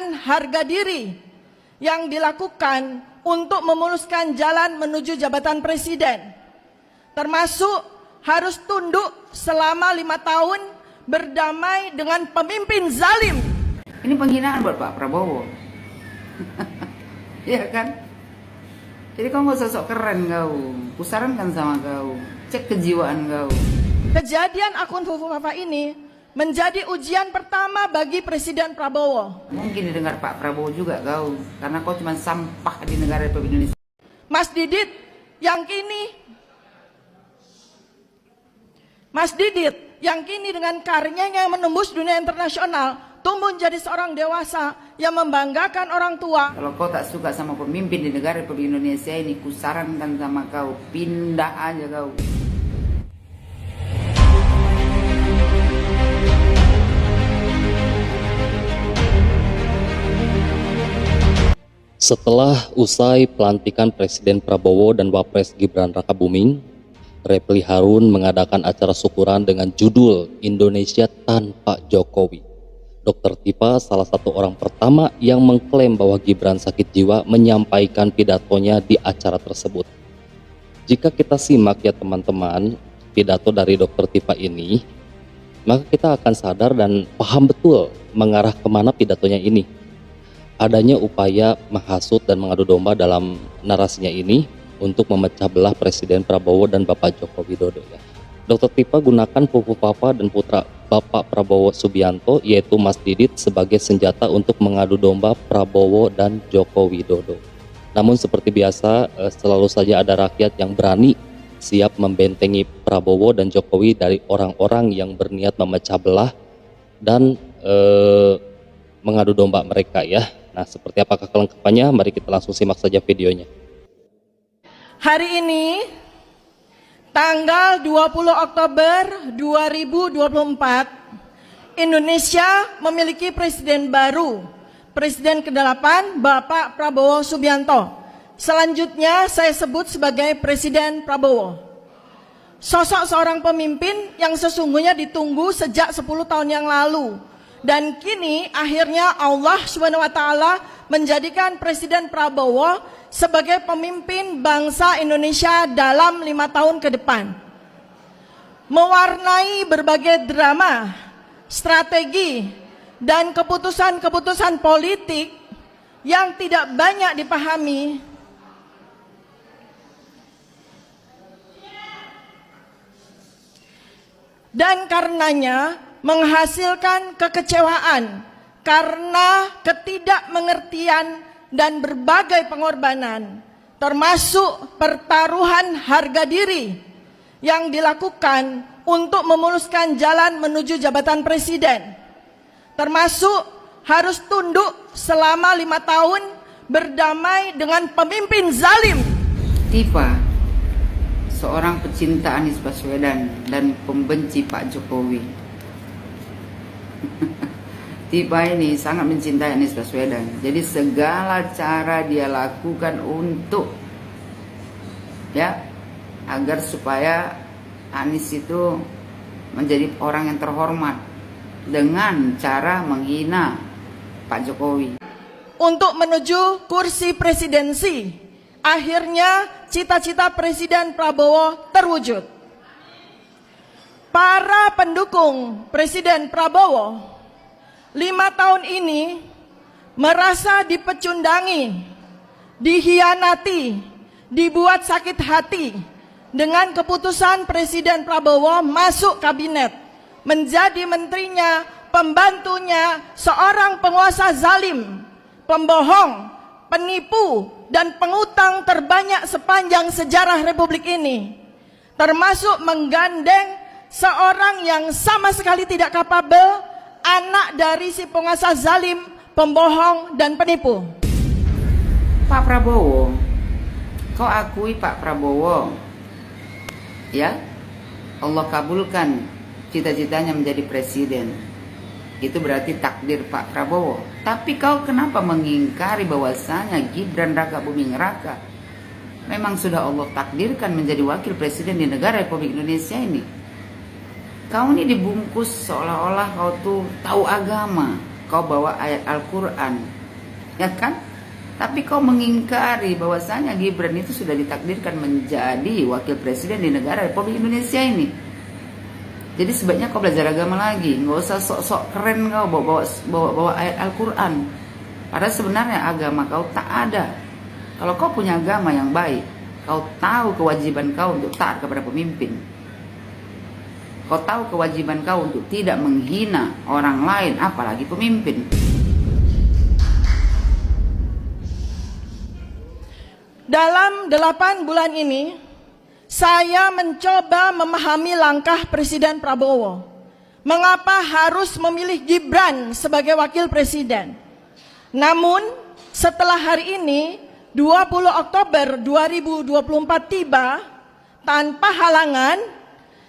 pertaruhan harga diri yang dilakukan untuk memuluskan jalan menuju jabatan presiden, termasuk harus tunduk selama 5 tahun berdamai dengan pemimpin zalim. Ini penghinaan buat Pak Prabowo. Iya kan? Jadi kau nggak usah sok keren kau. Kusarankan sama kau. Cek kejiwaan kau. Kejadian akun Fufu Fafa ini menjadi ujian pertama bagi Presiden Prabowo. Mungkin didengar Pak Prabowo juga kau. Karena kau cuma sampah di negara Republik Indonesia. Mas Didit yang kini dengan karyanya yang menembus dunia internasional tumbuh menjadi seorang dewasa yang membanggakan orang tua. Kalau kau tak suka sama pemimpin di negara Republik Indonesia ini, kusarankan sama kau, pindah aja kau. Setelah usai pelantikan Presiden Prabowo dan Wapres Gibran Rakabuming, Reply Harun mengadakan acara syukuran dengan judul Indonesia Tanpa Jokowi. Dr. Tipa, salah satu orang pertama yang mengklaim bahwa Gibran sakit jiwa, menyampaikan pidatonya di acara tersebut. Jika kita simak ya teman-teman, pidato dari Dr. Tipa ini, maka kita akan sadar dan paham betul mengarah kemana pidatonya ini. Adanya upaya menghasut dan mengadu domba dalam narasinya ini untuk memecah belah Presiden Prabowo dan Bapak Joko Widodo ya. Dr. Tipa gunakan Fufu Fafa dan putra Bapak Prabowo Subianto yaitu Mas Didit sebagai senjata untuk mengadu domba Prabowo dan Joko Widodo. Namun seperti biasa selalu saja ada rakyat yang berani siap membentengi Prabowo dan Jokowi dari orang-orang yang berniat memecah belah dan mengadu domba mereka ya. Nah, seperti apakah kelengkapannya? Mari kita langsung simak saja videonya. Hari ini tanggal 20 Oktober 2024, Indonesia memiliki presiden baru, Presiden ke-8 Bapak Prabowo Subianto. Selanjutnya saya sebut sebagai Presiden Prabowo. Sosok seorang pemimpin yang sesungguhnya ditunggu sejak 10 tahun yang lalu. Dan kini akhirnya Allah SWT menjadikan Presiden Prabowo sebagai pemimpin bangsa Indonesia dalam 5 tahun ke depan. Mewarnai berbagai drama, strategi, dan keputusan-keputusan politik yang tidak banyak dipahami, dan karenanya menghasilkan kekecewaan karena ketidakmengertian dan berbagai pengorbanan, termasuk pertaruhan harga diri yang dilakukan untuk memuluskan jalan menuju jabatan presiden, termasuk harus tunduk selama 5 tahun berdamai dengan pemimpin zalim. Tipa, seorang pecinta Anies Baswedan dan pembenci Pak Jokowi. Tipa ini sangat mencintai Anies Baswedan. Jadi segala cara dia lakukan untuk agar supaya Anies itu menjadi orang yang terhormat dengan cara menghina Pak Jokowi. Untuk menuju kursi presidensi, akhirnya cita-cita Presiden Prabowo terwujud. Para pendukung Presiden Prabowo 5 tahun ini merasa dipecundangi, dihianati, dibuat sakit hati dengan keputusan Presiden Prabowo masuk kabinet, menjadi menterinya, pembantunya, seorang penguasa zalim, pembohong, penipu, dan pengutang terbanyak sepanjang sejarah Republik ini, termasuk menggandeng seorang yang sama sekali tidak kapabel, anak dari si penguasa zalim, pembohong, dan penipu. Pak Prabowo, kau akui Pak Prabowo, ya, Allah kabulkan cita-citanya menjadi presiden. Itu berarti takdir Pak Prabowo. Tapi kau kenapa mengingkari bahwasanya Gibran Rakabuming Raka memang sudah Allah takdirkan menjadi wakil presiden di negara Republik Indonesia ini? Kau ini dibungkus seolah-olah kau tuh tahu agama. kau bawa ayat Al-Quran, ya kan? Tapi kau mengingkari bahwasanya Gibran itu sudah ditakdirkan menjadi wakil presiden di negara Republik Indonesia ini. Jadi sebaiknya kau belajar agama lagi, nggak usah sok-sok keren kau bawa ayat Al-Quran. Padahal sebenarnya agama kau tak ada. Kalau kau punya agama yang baik, kau tahu kewajiban kau untuk taat kepada pemimpin. Kau tahu kewajiban kau untuk tidak menghina orang lain, apalagi pemimpin. Dalam 8 bulan ini, saya mencoba memahami langkah Presiden Prabowo. Mengapa harus memilih Gibran sebagai wakil presiden? Namun, setelah hari ini, 20 Oktober 2024 tiba, tanpa halangan,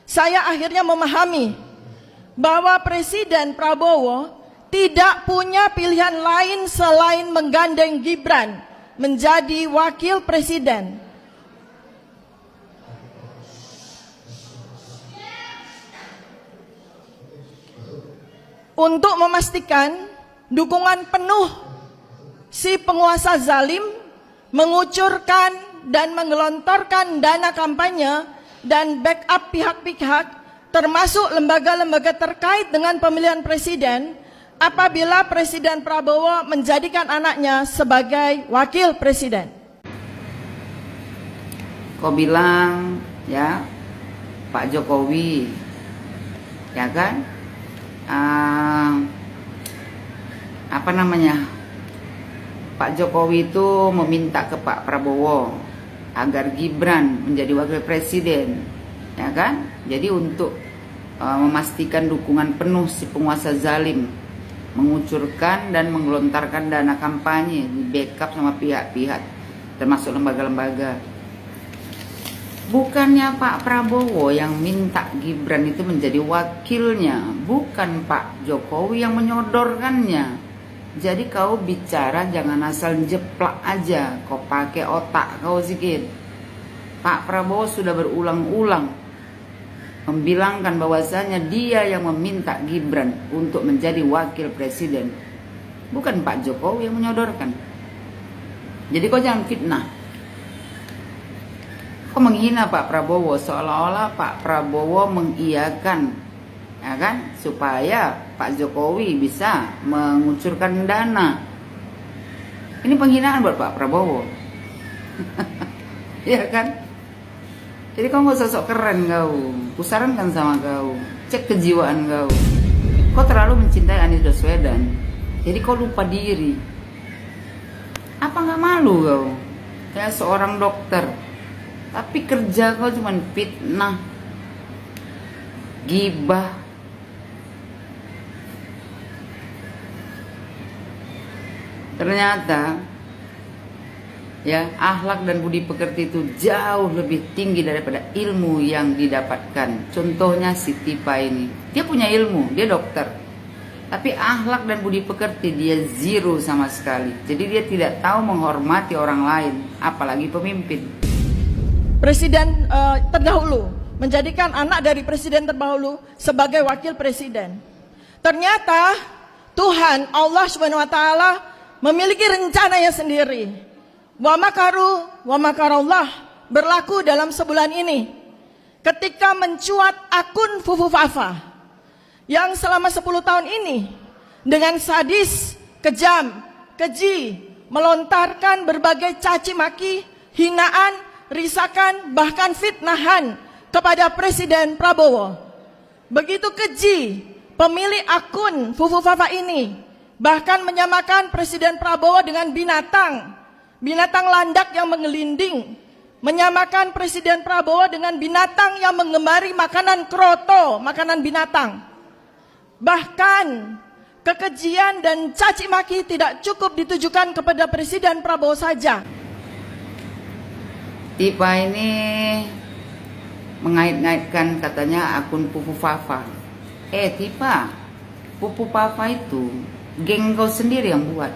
saya akhirnya memahami bahwa Presiden Prabowo tidak punya pilihan lain selain menggandeng Gibran menjadi wakil presiden. Untuk memastikan dukungan penuh si penguasa zalim mengucurkan dan menggelontorkan dana kampanye dan backup pihak-pihak termasuk lembaga-lembaga terkait dengan pemilihan presiden apabila Presiden Prabowo menjadikan anaknya sebagai wakil presiden. Kau bilang ya Pak Jokowi, ya kan, Pak Jokowi itu meminta ke Pak Prabowo agar Gibran menjadi wakil presiden, ya kan? Jadi untuk memastikan dukungan penuh si penguasa zalim mengucurkan dan menggelontarkan dana kampanye di backup sama pihak-pihak termasuk lembaga-lembaga. Bukannya Pak Prabowo yang minta Gibran itu menjadi wakilnya, bukan Pak Jokowi yang menyodorkannya. Jadi kau bicara jangan asal jeplak aja, kau pakai otak kau sedikit. Pak Prabowo sudah berulang-ulang membilangkan bahwasanya dia yang meminta Gibran untuk menjadi wakil presiden, bukan Pak Jokowi yang menyodorkan. Jadi kau jangan fitnah. Kau menghina Pak Prabowo seolah-olah Pak Prabowo mengiyakan, ya kan, supaya Pak Jokowi bisa mengucurkan dana. Ini penghinaan buat Pak Prabowo. Ya kan? Jadi kau gak usah sok keren kau. Kusarankan sama kau, cek kejiwaan kau. Kau terlalu mencintai Anies Baswedan, jadi kau lupa diri. Apa gak malu kau? Kayak seorang dokter, tapi kerja kau cuma fitnah, gibah. Ternyata ya, akhlak dan budi pekerti itu jauh lebih tinggi daripada ilmu yang didapatkan. Contohnya si Tipa ini, dia punya ilmu, dia dokter, tapi akhlak dan budi pekerti dia zero sama sekali. Jadi dia tidak tahu menghormati orang lain, apalagi pemimpin. Presiden terdahulu menjadikan anak dari presiden terdahulu sebagai wakil presiden. Ternyata Tuhan Allah SWT memiliki rencananya sendiri. Wa makaru wa makarallah berlaku dalam sebulan ini ketika mencuat akun Fufu Fafa yang selama 10 tahun ini dengan sadis, kejam, keji melontarkan berbagai caci maki, hinaan, risakan, bahkan fitnahan kepada Presiden Prabowo. Begitu keji pemilik akun Fufu Fafa ini bahkan menyamakan Presiden Prabowo dengan binatang landak yang menggelinding, menyamakan Presiden Prabowo dengan binatang yang menggemari makanan kroto, makanan binatang. Bahkan kekejian dan caci maki tidak cukup ditujukan kepada Presiden Prabowo saja. Tipa ini mengait-ngaitkan katanya akun Fufu Fafa. Tipa, Fufu Fafa itu geng kau sendiri yang buat.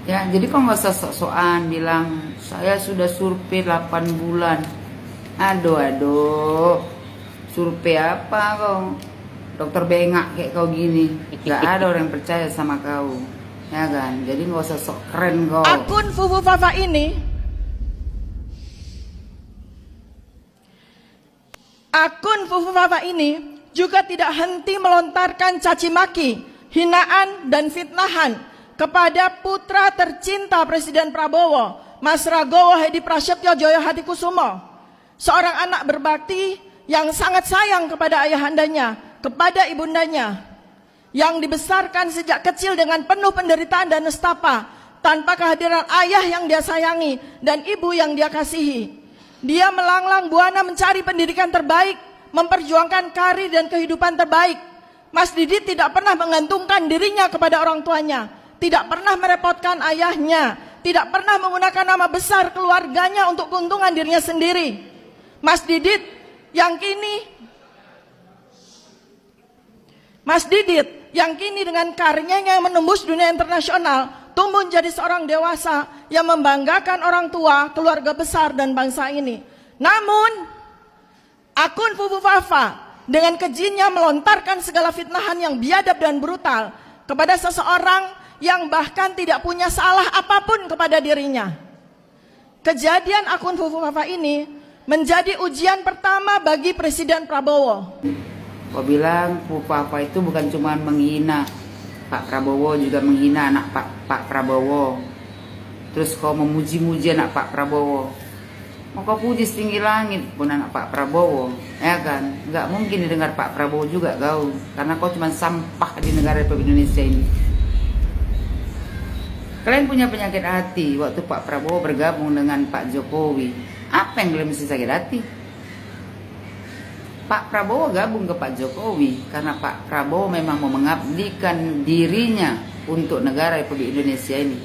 Ya, jadi kau nggak usah sok-sokan bilang saya sudah survei 8 bulan. Aduh, survei apa kau? dokter bengak kayak kau gini. Gak ada orang yang percaya sama kau, ya kan? Jadi nggak usah sok keren kau. Akun Fufu Fafa ini juga tidak henti melontarkan caci maki, hinaan dan fitnahan kepada putra tercinta Presiden Prabowo, Mas Ragowo Hedi Prasetyo Joyo Hatikusumo, seorang anak berbakti yang sangat sayang kepada ayahandanya, kepada ibundanya, yang dibesarkan sejak kecil dengan penuh penderitaan dan nestapa, tanpa kehadiran ayah yang dia sayangi dan ibu yang dia kasihi. Dia melanglang buana mencari pendidikan terbaik, memperjuangkan karir dan kehidupan terbaik. Mas Didit tidak pernah menggantungkan dirinya kepada orang tuanya, tidak pernah merepotkan ayahnya, tidak pernah menggunakan nama besar keluarganya untuk keuntungan dirinya sendiri. Mas Didit yang kini dengan karyanya yang menembus dunia internasional, tumbuh menjadi seorang dewasa yang membanggakan orang tua, keluarga besar dan bangsa ini. Namun, akun Fufu Fafa dengan kejinya melontarkan segala fitnahan yang biadab dan brutal kepada seseorang yang bahkan tidak punya salah apapun kepada dirinya. Kejadian akun Fufu Fafa ini menjadi ujian pertama bagi Presiden Prabowo. Kau bilang Fufu Fafa itu bukan cuma menghina Pak Prabowo, juga menghina anak Pak Prabowo. Terus kau memuji-muji anak Pak Prabowo. Mau kau puji setinggi langit pun anak Pak Prabowo, ya kan? Nggak mungkin didengar Pak Prabowo juga kau, karena kau cuma sampah di negara Republik Indonesia ini. Kalian punya penyakit hati waktu Pak Prabowo bergabung dengan Pak Jokowi. Apa yang kalian mesti sakit hati? Pak Prabowo gabung ke Pak Jokowi karena Pak Prabowo memang mau mengabdikan dirinya untuk negara Republik Indonesia ini.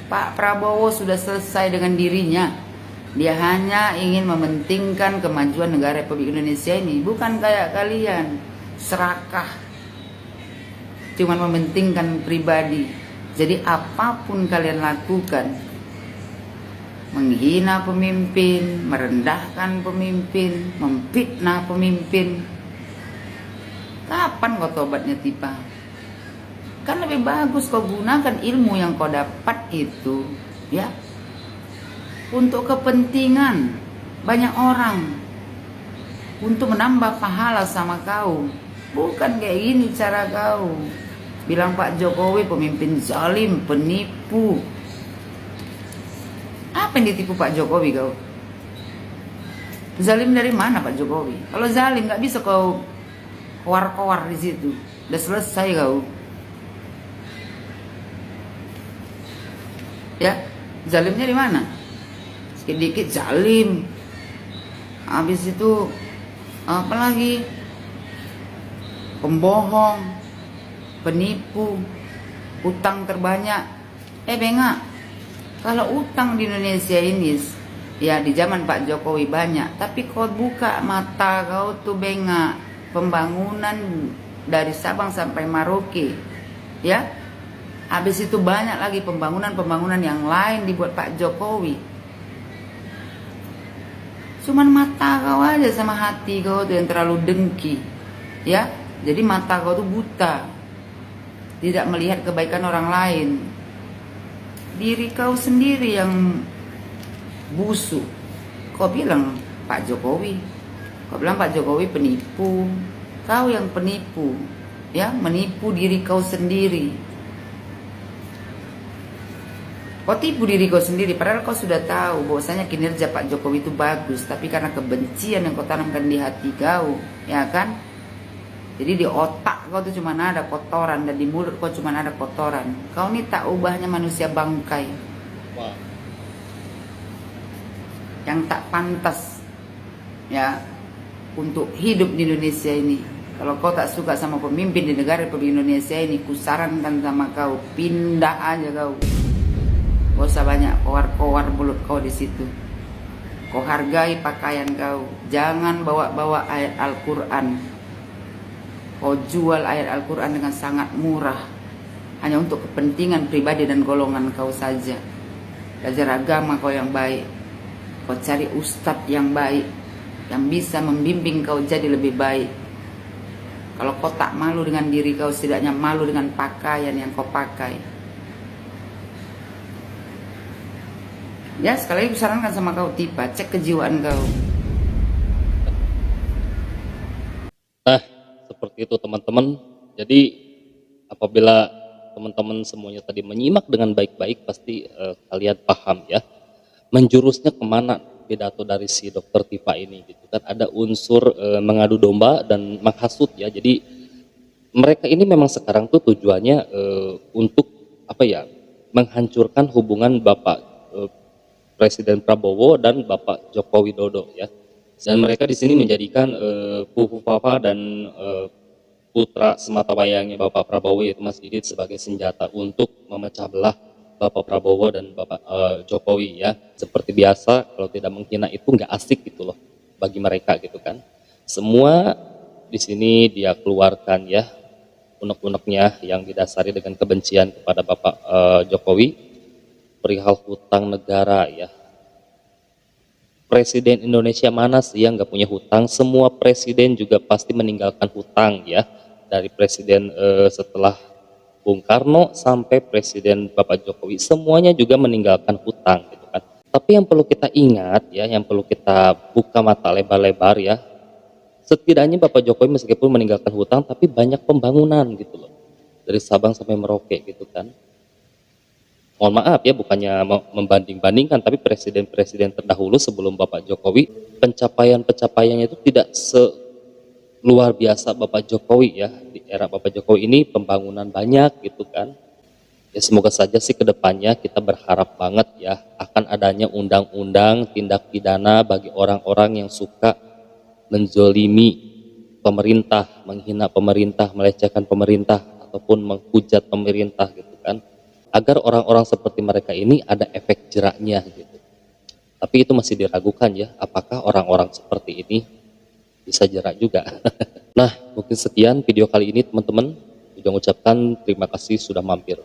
Pak Prabowo sudah selesai dengan dirinya. Dia hanya ingin mementingkan kemajuan negara Republik Indonesia ini. Bukan kayak kalian, serakah, cuman mementingkan pribadi. Jadi apapun kalian lakukan, menghina pemimpin, merendahkan pemimpin, memfitnah pemimpin, kapan kau tobatnya tiba? Kan lebih bagus kau gunakan ilmu yang kau dapat itu, ya, untuk kepentingan banyak orang, untuk menambah pahala sama kau. Bukan kayak gini cara kau. Bilang Pak Jokowi pemimpin zalim, penipu. Apa yang ditipu Pak Jokowi kau? Zalim dari mana Pak Jokowi? Kalau zalim nggak bisa kau kowar-kowar di situ. Udah selesai kau. Ya, zalimnya di mana? Sedikit zalim. Habis itu apa lagi? Pembohong, penipu, utang terbanyak. Bengak. Kalau utang di Indonesia ini, ya di zaman Pak Jokowi banyak, tapi kau buka mata kau tuh bengak, pembangunan dari Sabang sampai Merauke, ya. Habis itu banyak lagi pembangunan yang lain dibuat Pak Jokowi. Cuman mata kau aja sama hati kau tuh yang terlalu dengki, ya. Jadi mata kau tuh buta, tidak melihat kebaikan orang lain. Diri kau sendiri yang busuk. Kau bilang Pak Jokowi, kau bilang Pak Jokowi penipu. Kau yang penipu, ya, menipu diri kau sendiri. Kau tipu diri kau sendiri, padahal kau sudah tahu bahwasanya kinerja Pak Jokowi itu bagus, tapi karena kebencian yang kau tanamkan di hati kau, ya kan? Jadi di otak kau tuh cuma ada kotoran, dan di mulut kau cuma ada kotoran. Kau ini tak ubahnya manusia bangkai. Wow. Yang tak pantas, ya, untuk hidup di Indonesia ini. Kalau kau tak suka sama pemimpin di negara Republik Indonesia ini, kusarankan sama kau, pindah aja kau. Gak usah banyak kowar-kowar mulut kau di situ. Kau hargai pakaian kau. Jangan bawa-bawa ayat Al-Quran. Kau jual ayat Al-Quran dengan sangat murah, hanya untuk kepentingan pribadi dan golongan kau saja. Belajar agama kau yang baik. Kau cari ustadz yang baik, yang bisa membimbing kau jadi lebih baik. Kalau kau tak malu dengan diri kau, setidaknya malu dengan pakaian yang kau pakai. Ya, sekali lagi sarankan sama kau, Tipa, cek kejiwaan kau. Nah, seperti itu teman-teman. Jadi apabila teman-teman semuanya tadi menyimak dengan baik-baik, pasti kalian paham ya, menjurusnya kemana pidato dari si Dokter Tifa ini gitu kan. Ada unsur mengadu domba dan menghasut ya. Jadi mereka ini memang sekarang tuh tujuannya untuk apa ya, menghancurkan hubungan Bapak Presiden Prabowo dan Bapak Joko Widodo ya. Dan mereka di sini menjadikan Pupu Papa dan putra sematawayangnya Bapak Prabowo yaitu Mas Didit sebagai senjata untuk memecah belah Bapak Prabowo dan Bapak Jokowi ya. Seperti biasa, kalau tidak menghina itu nggak asik gitu loh bagi mereka gitu kan. Semua di sini dia keluarkan ya, unek-uneknya yang didasari dengan kebencian kepada Bapak Jokowi perihal hutang negara ya. Presiden Indonesia mana sih yang nggak punya hutang? Semua presiden juga pasti meninggalkan hutang ya. Dari presiden setelah Bung Karno sampai presiden Bapak Jokowi, semuanya juga meninggalkan hutang gitu kan. Tapi yang perlu kita ingat ya, yang perlu kita buka mata lebar-lebar ya, setidaknya Bapak Jokowi meskipun meninggalkan hutang, tapi banyak pembangunan gitu loh. Dari Sabang sampai Merauke gitu kan. Mohon maaf ya, bukannya membanding-bandingkan, tapi presiden-presiden terdahulu sebelum Bapak Jokowi, pencapaian-pencapaiannya itu tidak luar biasa Bapak Jokowi ya. Di era Bapak Jokowi ini pembangunan banyak gitu kan. Ya semoga saja sih kedepannya kita berharap banget ya akan adanya undang-undang tindak pidana bagi orang-orang yang suka menzolimi pemerintah, menghina pemerintah, melecehkan pemerintah, ataupun menghujat pemerintah gitu kan. Agar orang-orang seperti mereka ini ada efek jeraknya gitu. Tapi itu masih diragukan ya, apakah orang-orang seperti ini bisa jerak juga. Nah, mungkin sekian video kali ini teman-teman. Ujang ucapkan terima kasih sudah mampir.